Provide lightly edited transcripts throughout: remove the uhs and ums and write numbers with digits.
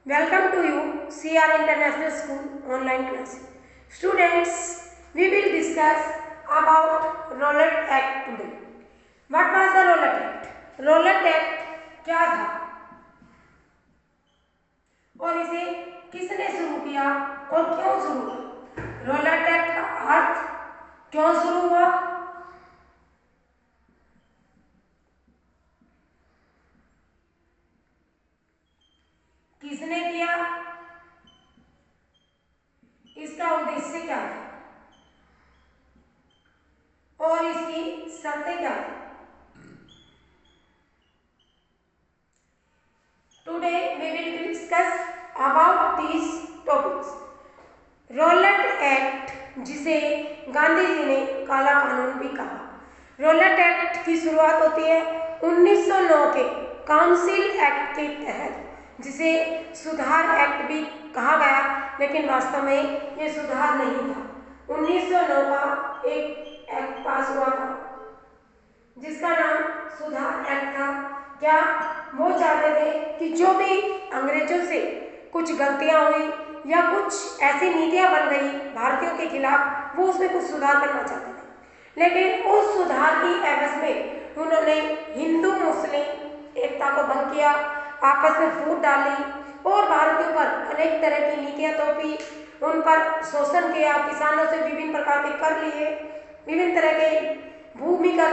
Welcome to you, CR International School online class. Students, we will discuss about Rowlatt Act today. What was the Rowlatt Act? Rowlatt Act क्या था और इसे किसने शुरू किया और क्यों शुरू हुआ? रॉलेट एक्ट का अर्थ क्यों शुरू हुआ? किसने किया? इसका उद्देश्य क्या था और इसकी शर्तें क्या थी? Today we will discuss about these topics. Rowlatt act, जिसे गांधी जी ने काला कानून भी कहा। रॉलेट एक्ट की शुरुआत होती है 1909 के काउंसिल एक्ट के तहत, जिसे सुधार एक्ट भी कहा गया, लेकिन वास्तव में ये सुधार नहीं था। 1909 का एक एक्ट पास हुआ था जिसका नाम सुधार एक्ट था। क्या वो चाहते थे कि जो भी अंग्रेजों से कुछ गलतियां हुई या कुछ ऐसी नीतियां बन गई भारतीयों के खिलाफ, वो उसमें कुछ सुधार करना चाहते थे। लेकिन उस सुधार की एवज में उन्होंने हिंदू मुस्लिम एकता को भंग किया, आपस में फूट डाली और भारतीयों पर अनेक तरह की नीतियां थोपी, उन पर शोषण किया, किसानों से विभिन्न प्रकार के कर लिए, विभिन्न तरह के भूमि कर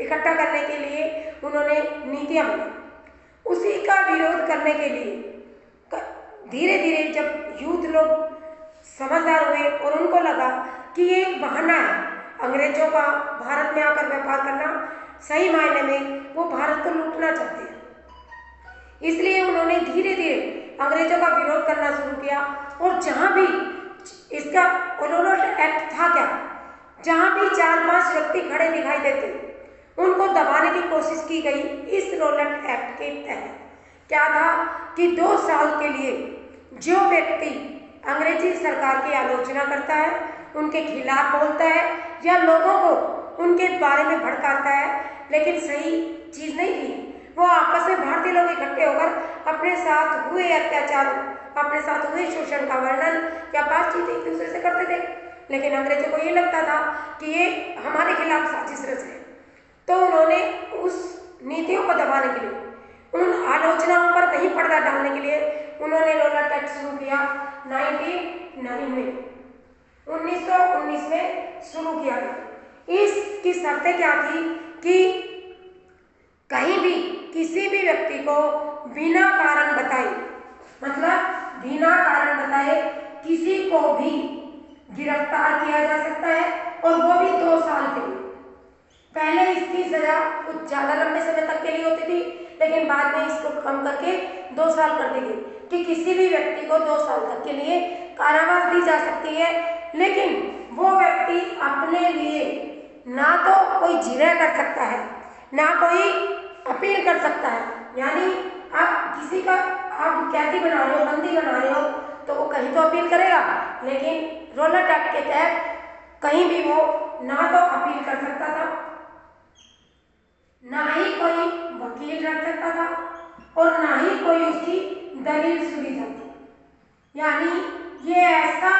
इकट्ठा करने के लिए उन्होंने नीतियां बनाई। उसी का विरोध करने के लिए धीरे धीरे जब यूथ लोग समझदार हुए और उनको लगा कि ये एक बहाना है अंग्रेजों का भारत में आकर व्यापार करना, सही मायने में वो भारत को लूटना चाहते हैं, इसलिए उन्होंने धीरे धीरे अंग्रेजों का विरोध करना शुरू किया। और जहाँ भी इसका रॉलेट एक्ट था, क्या जहाँ भी 4-5 व्यक्ति खड़े दिखाई देते उनको दबाने की कोशिश की गई। इस रॉलेट एक्ट के तहत क्या था कि 2 साल के लिए जो व्यक्ति अंग्रेजी सरकार की आलोचना करता है, उनके खिलाफ बोलता है या लोगों को उनके बारे में भड़काता है, लेकिन सही चीज नहीं थी, वो आपस में भारतीय लोग इकट्ठे होकर अपने साथ हुए अत्याचार, अपने साथ हुए शोषण का वर्णन या बातचीत एक दूसरे से करते थे। लेकिन अंग्रेजों को ये लगता था कि ये हमारे खिलाफ साजिश रच है, तो उन्होंने उस नीतियों को दबाने के लिए, उन आलोचनाओं पर नहीं पर्दा डालने के लिए उन्होंने रॉलेट एक्ट शुरू किया। 1919 में शुरू किया गया। इसकी शर्तें क्या थी कि कहीं भी किसी भी व्यक्ति को बिना कारण बताए, मतलब बिना कारण बताए किसी को भी गिरफ्तार किया जा सकता है, और वो भी 2 साल के लिए। पहले इसकी सजा कुछ ज्यादा लंबे समय तक के लिए होती थी, लेकिन बाद में इसको कम करके 2 साल कर दी गई कि किसी भी व्यक्ति को 2 साल तक के लिए कारावास दी जा सकती है। लेकिन वो व्यक्ति अपने लिए ना तो कोई जिरह कर सकता है, ना कोई अपील कर सकता है। यानी आप किसी का आप कैदी बना रहे हो, बंदी बना रहे हो, तो वो कहीं तो अपील करेगा, लेकिन रॉलेट एक्ट के तहत कहीं भी वो ना तो अपील कर सकता था, ना ही कोई वकील रख सकता था, और ना ही कोई उसकी दलील सुनी जाती। यानी ये ऐसा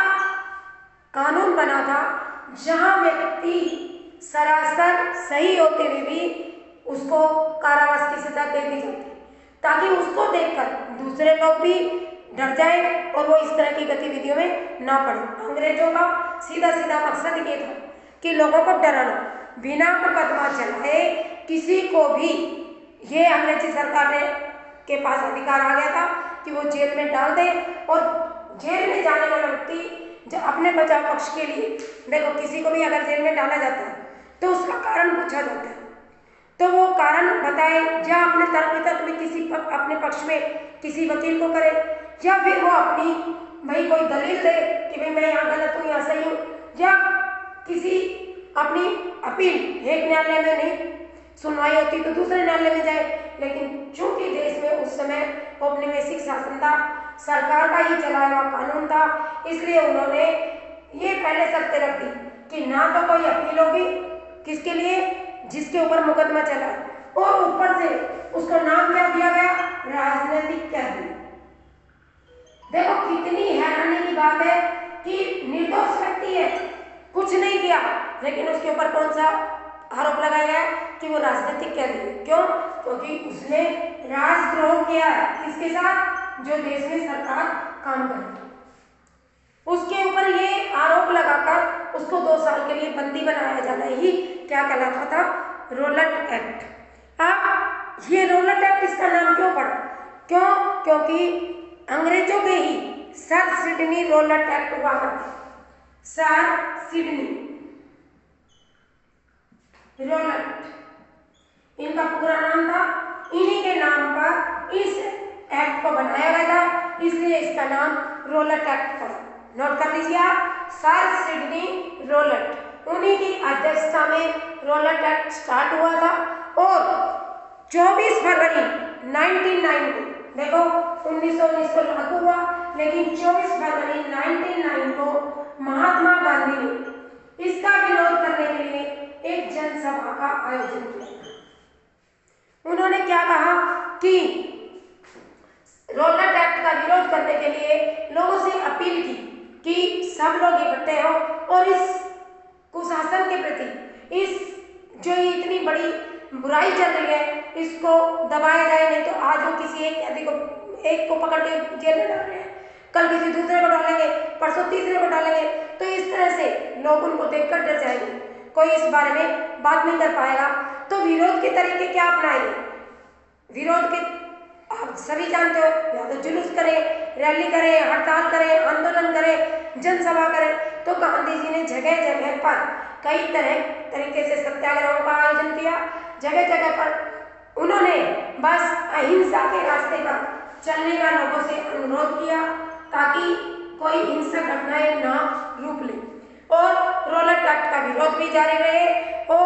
कानून बना था जहां व्यक्ति सरासर सही होते हुए भी उसको कारावास की सजा दे दी जाती, ताकि उसको देखकर दूसरे लोग भी डर जाए और वो इस तरह की गतिविधियों में ना पड़े। अंग्रेजों का सीधा सीधा मकसद ये था कि लोगों को डराना, बिना मुकदमा चलाए किसी को भी, ये अंग्रेजी सरकार ने के पास अधिकार आ गया था कि वो जेल में डाल दे। और जेल में जाने वाला व्यक्ति जो अपने बचाव पक्ष के लिए, देखो किसी को भी अगर जेल में डाला जाता है तो उसका कारण पूछा जाता है, तो वो कारण बताए या अपने तर्क में किसी अपने पक्ष में किसी वकील को करे, या फिर वो अपनी भाई कोई दलील दे कि भाई मैं यहाँ गलत हूँ, यहाँ सही हूँ, या किसी अपनी अपील एक न्यायालय में नहीं सुनवाई होती तो दूसरे न्यायालय में जाए। लेकिन चूंकि देश में उस समय औपनिवेशिक शासन था, सरकार का ही चलाया हुआ कानून था, इसलिए उन्होंने ये पहले शर्तें रख दी कि ना तो कोई अपील होगी, किसके लिए, जिसके ऊपर मुकदमा चला, और ऊपर से उसको नाम क्या दिया गया, राजनीतिक कैदी। लेकिन उसके ऊपर कौन सा आरोप लगाया गया कि वो राजनीतिक कैदी है। क्यों? क्योंकि उसने राजद्रोह किया है। किसके साथ? जो देश में सरकार काम कर रही है उसके ऊपर ये आरोप लगाकर उसको 2 साल के लिए बंदी बनाया जाना ही क्या कहलाता था? Rowlatt act. अब ये रोलट एक्ट इसका नाम क्यों पड़ा? क्यों? क्योंकि अंग्रेजों के ही सर सिडनी रोलट एक्ट हुआ करते। सर सिडनी रोलट इनका पूरा नाम था। इन्हीं के नाम पर इस एक्ट को बनाया गया था, इसलिए इसका नाम रोलट एक्ट पड़ा। नोट कर लीजिए आप, सर सिडनी रोलट, उन्हीं की अध्यक्षता में रोलट एक्ट स्टार्ट हुआ था और 24 फरवरी 1909 को, देखो 1919 को लागू हुआ, लेकिन 24 फरवरी 1909 को महात्मा गांधी ने इसका विरोध करने के लिए एक जनसभा का आयोजन किया। उन्होंने क्या कहा कि रोलट एक्ट का विरोध करने के लिए लोगों से अपील की कि सब लोग इकट्ठे हो और इस कुशासन के प्रति, इस जो इतनी बड़ी बुराई चल रही है, इसको दबाया जाए। नहीं तो आज वो किसी एक को पकड़ के जेल में डाल रहे हैं, कल किसी दूसरे को डालेंगे, परसों तीसरे को डालेंगे। तो इस तरह से लोग उनको देखकर डर जाएंगे, कोई इस बारे में बात नहीं कर पाएगा। तो विरोध के तरीके क्या अपनाएंगे? विरोध के आप सभी जानते हो, या तो जुलूस करें, रैली करें, हड़ताल करें, आंदोलन करें, जनसभा करें। तो गांधी जी ने जगह जगह पर कई तरीके से सत्याग्रहों का आयोजन किया। जगह जगह पर उन्होंने बस अहिंसा के रास्ते पर चलने का लोगों से अनुरोध किया ताकि कोई हिंसक घटनाएं ना रूप ले। और रोलट एक्ट का विरोध भी जारी रहे।